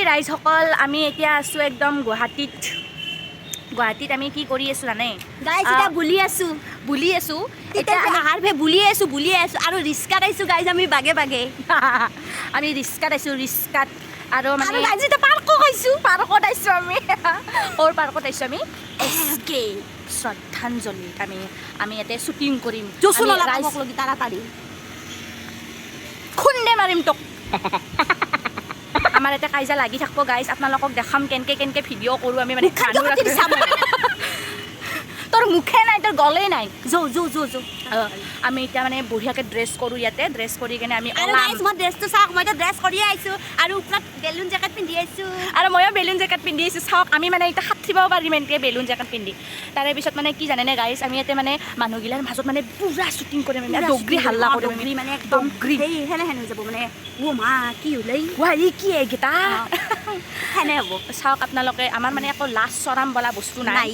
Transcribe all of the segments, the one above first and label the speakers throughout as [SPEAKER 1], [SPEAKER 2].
[SPEAKER 1] ৰাইজসকল আমি এতিয়া আছোঁ একদম গুৱাহাটীত আমি কি কৰি আছোঁ জানে
[SPEAKER 2] গাইজ এতিয়া বুলি আছোঁ
[SPEAKER 1] এতিয়া
[SPEAKER 2] আহাৰ ভে বুলি আছোঁ আৰু ৰিস্কাত আহিছোঁ গাইজ আমি বাগে
[SPEAKER 1] আমি ৰিস্কাত আৰু মানে
[SPEAKER 2] গাইজ এতিয়া পাৰ্কত আহিছোঁ
[SPEAKER 1] পাৰ্কত আহিছোঁ আমি ক'ৰ পাৰ্কত আহিছোঁ আমি SK শ্ৰদ্ধাঞ্জলিত আমি ইয়াতে শ্বুটিং কৰিম
[SPEAKER 2] তাড়াতাড়ি
[SPEAKER 1] খুন্দে মাৰিম তোক আমাৰ এতিয়া কাইজা লাগি থাকিব গাইজ আপোনালোকক দেখাম কেনেকে ভিডিঅ' কৰোঁ আমি মানে তোৰ মুখে নাই তোৰ গলে নাই আমি এতিয়া মানে বঢ়িয়াকৈ ড্ৰেছ কৰোঁ ইয়াতে ড্ৰেছ কৰি কিনে আমি
[SPEAKER 2] মই ড্ৰেছটো চাওক মই ড্ৰেছ কৰিয়ে আহিছোঁ আৰু ওপৰত বেলুন জেকেট পিন্ধি আহিছোঁ
[SPEAKER 1] আৰু ময়ো বেলুন জেকেট পিন্ধি আহিছোঁ চাওক আমি মানে এতিয়া সাঁতৰিব পাৰিম এনেকৈ বেলুন জেকেট পিন্ধি তাৰে পিছত মানে কি জানেনে গাইজ আমি ইয়াতে মানে মানুহগিলাৰ মাজত মানে পুৰা শ্বুটিং কৰিম দগৰি হাল্লা কৰিম
[SPEAKER 2] মানে একদম হেনে হৈ যাব মানে মা কি ওলাই
[SPEAKER 1] কি এইকেইটা
[SPEAKER 2] সেনে হ'ব
[SPEAKER 1] চাওক আপোনালোকে আমাৰ মানে একো লাজ চৰাম বোলা বস্তু নাই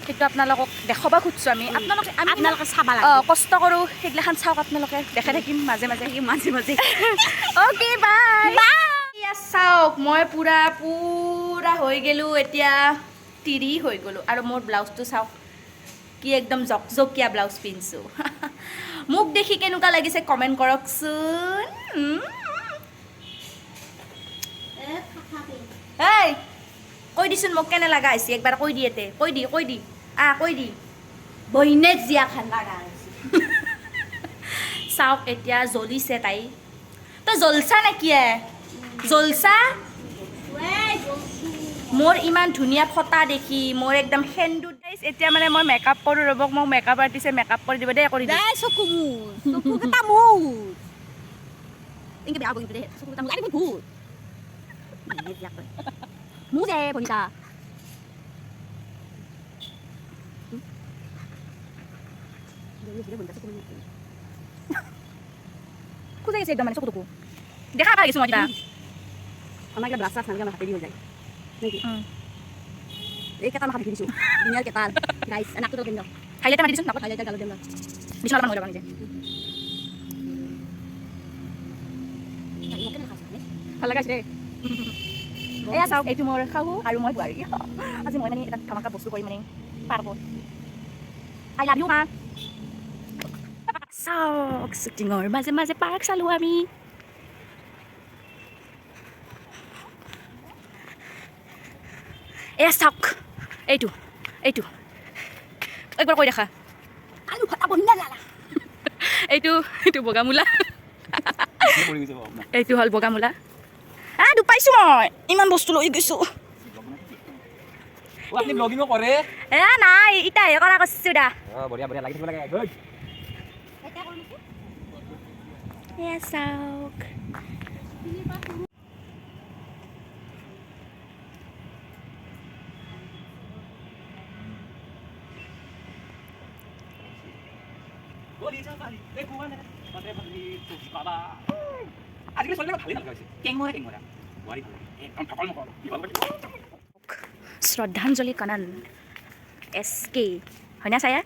[SPEAKER 1] সেইটো আপোনালোকক দেখাব খুজিছোঁ আমি
[SPEAKER 2] আপোনালোকে চাব লাগে
[SPEAKER 1] কষ্ট কৰোঁ সেইগিলাখান চাওক আপোনালোকে দেখাই থাকিম মাজে অ'কে বাই চাওক মই পুৰা হৈ গ'লোঁ এতিয়া তিৰি হৈ গ'লোঁ আৰু মোৰ ব্লাউজটো চাওক কি একদম জকজকীয়া ব্লাউজ পিন্ধিছোঁ মোক দেখি কেনেকুৱা লাগিছে কমেণ্ট কৰকচোন এই কৈ দিচোন মোক কেনে লগা হৈছে একবাৰ কৈ দি ইয়াতে কৈ দি
[SPEAKER 2] বহিনে জীয়া খান লগা
[SPEAKER 1] চাওক এতিয়া জ্বলিছে তাই তই জ্বলছা নেকি জ্বলছা মোৰ ইমান ধুনীয়া ফটা দেখি মোৰ একদম সেন্দুৰ এতিয়া মানে মই মেকআপ কৰোঁ ৰ'বক মোক মেকআপ আৰ্টিষ্টে মেকআপ কৰি দিব দেই কৰি দিব
[SPEAKER 2] চকু চকুকেইটা মোৰ এনেকৈ বেয়া কৰি দে চকুকেইটা মোৰ মোৰ যে ভনিতা
[SPEAKER 1] খোজা গৈছে একদম মানে চকুটুকু দেখা পাই গৈছোঁ মই কিবা
[SPEAKER 2] আমাৰ কিবা ব্ৰাছ চাছ নালাগে আমাৰ হাতেদি হৈ যায় নেকি এই কেইটা মাথা দেখি দিছোঁ ধুনীয়াৰ কেইটা গাইছ নাকটো কেন্দ্ৰ
[SPEAKER 1] হাইলাইটাৰ মাৰি দিছোঁ নাকত
[SPEAKER 2] হাইলাইটাৰ গালত দিম
[SPEAKER 1] বিছনা অলপমান হৈ যাব নিজে ভাল লগাইছে দেই এয়া চাওক এইটো মোৰ শাহু আৰু মই বোৱাৰী আজি মই মানে এটা ধামাকা বস্তু কৰিম মানে পাৰ্কত আই লাভ ইউ মা চাওক শ্বুটিঙৰ মাজে পাৰ্ক চালোঁ আমি এয়া চাওক এইটো একবাৰ কৈ দেখা
[SPEAKER 2] আলু ফটা বহিনা লালা
[SPEAKER 1] এইটো বগামূলা এইটো হ'ল বগামূলা পাইছোঁ মই ইমান বস্তু লৈ গৈছোঁ
[SPEAKER 3] আপুনি ব্লগিংও কৰে
[SPEAKER 1] নাই ইটাহে কৰা কৈছোঁ দা
[SPEAKER 3] বঢ়িয়া লাগি থাকিব লাগে গুড
[SPEAKER 1] এয়া চাওক
[SPEAKER 3] আজিকালি চলিলে ভালেই ভাল হৈছে কেংমৰা বোৱাৰী ভাল একদম ঠকল মকল
[SPEAKER 1] শ্ৰদ্ধাঞ্জলি কানন SK হয়নে চায়া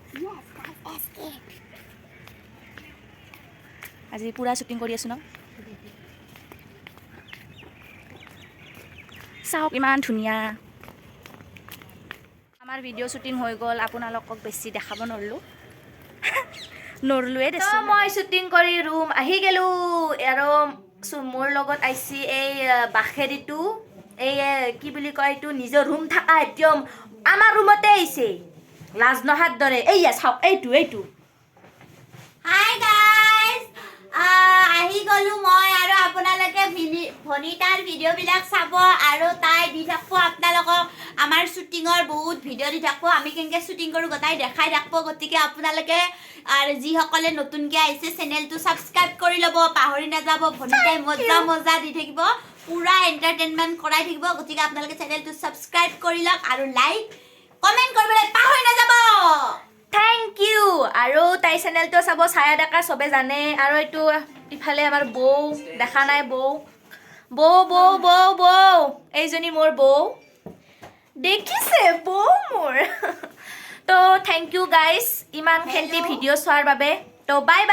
[SPEAKER 1] আজি পুৰা শ্বুটিং কৰি আছোঁ ন চাওক ইমান ধুনীয়া আমাৰ ভিডিঅ' শ্বুটিং হৈ গ'ল আপোনালোকক বেছি দেখাব নৰলোৱে দেচোন মই শ্বুটিং কৰি ৰুম আহি গ'লোঁ আৰু মোৰ লগত আহিছে এই বাখেৰিটো এই কি বুলি কয় এইটো নিজৰ ৰুম থকা একদম আমাৰ ৰুমতে আহিছে লাজ নহাৰ দৰে এইয়া চাওক এইটো
[SPEAKER 2] হাই গাইজ আহি গ'লোঁ মই আৰু আপোনালোকে ভনিতাৰ ভিডিঅ'বিলাক চাব আৰু তাই দি থাকিব আপোনালোকক আমাৰ শ্বুটিঙৰ বহুত ভিডিঅ' দি থাকিব আমি কেনেকৈ শ্বুটিং কৰোঁ গোটাই দেখাই থাকিব গতিকে আপোনালোকে আৰু যিসকলে নতুনকৈ আহিছে চেনেলটো ছাবস্ক্ৰাইব কৰি ল'ব পাহৰি নাযাব ভনিতাই মজা দি থাকিব পুৰা এণ্টাৰটেইনমেণ্ট কৰাই থাকিব গতিকে আপোনালোকে চেনেলটো ছাবস্ক্ৰাইব কৰি লওক আৰু লাইক কমেণ্ট কৰিবলৈ পাহৰি নাযাব
[SPEAKER 1] থেংক ইউ আৰু তাই চেনেলটো চাব ছায়া ডেকা চবে জানে আৰু এইটো ইফালে আমাৰ বৌ দেখা নাই বৌ এইজনী মোৰ বৌ দেখিছে বৌ মোৰ তো থেংক ইউ গাইজ ইমানখিনি ভিডিঅ' চোৱাৰ বাবে তো বাই